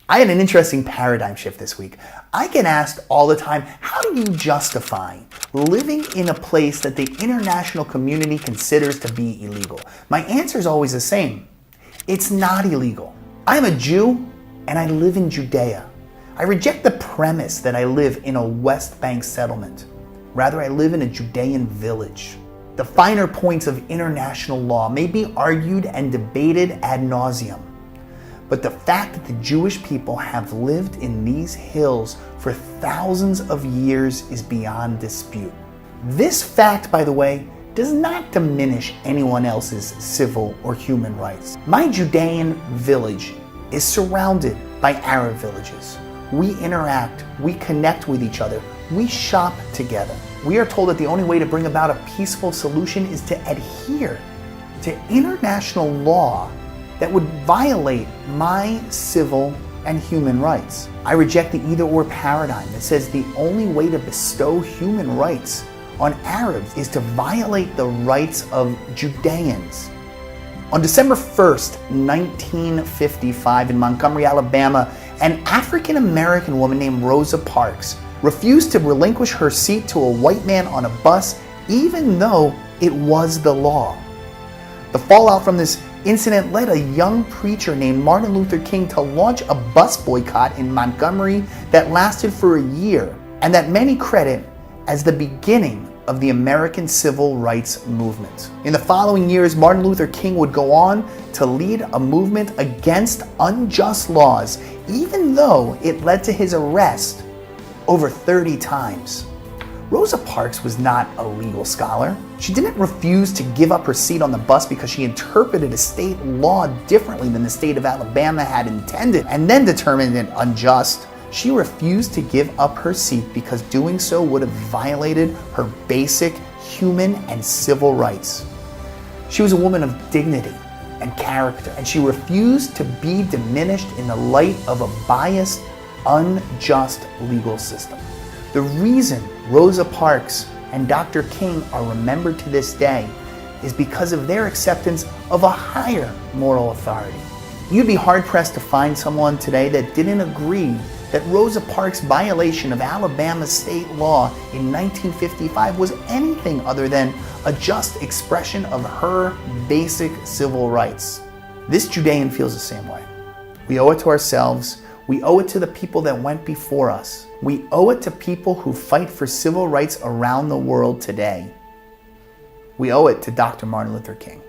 I had an interesting paradigm shift this week. I get asked all the time, how do you justify living in a place that the international community considers to be illegal? My answer is always the same. It's not illegal. I am a Jew and I live in Judea. I reject the premise that I live in a West Bank settlement. Rather, I live in a Judean village. The finer points of international law may be argued and debated ad nauseum. But the fact that the Jewish people have lived in these hills for thousands of years is beyond dispute. This fact, by the way, does not diminish anyone else's civil or human rights. My Judean village is surrounded by Arab villages. We interact, we connect with each other, we shop together. We are told that the only way to bring about a peaceful solution is to adhere to international law that would violate my civil and human rights. I reject the either-or paradigm that says the only way to bestow human rights on Arabs is to violate the rights of Judeans. On December 1st, 1955, in Montgomery, Alabama, an African-American woman named Rosa Parks refused to relinquish her seat to a white man on a bus, even though it was the law. The fallout from this incident led a young preacher named Martin Luther King to launch a bus boycott in Montgomery that lasted for a year and that many credit as the beginning of the American civil rights movement. In the following years, Martin Luther King would go on to lead a movement against unjust laws, even though it led to his arrest over 30 times. Rosa Parks was not a legal scholar. She didn't refuse to give up her seat on the bus because she interpreted a state law differently than the state of Alabama had intended and then determined it unjust. She refused to give up her seat because doing so would have violated her basic human and civil rights. She was a woman of dignity and character, and she refused to be diminished in the light of a biased, unjust legal system. The reason Rosa Parks and Dr. King are remembered to this day is because of their acceptance of a higher moral authority. You'd be hard-pressed to find someone today that didn't agree that Rosa Parks' violation of Alabama state law in 1955 was anything other than a just expression of her basic civil rights. This Judean feels the same way. We owe it to ourselves. We owe it to the people that went before us. We owe it to people who fight for civil rights around the world today. We owe it to Dr. Martin Luther King.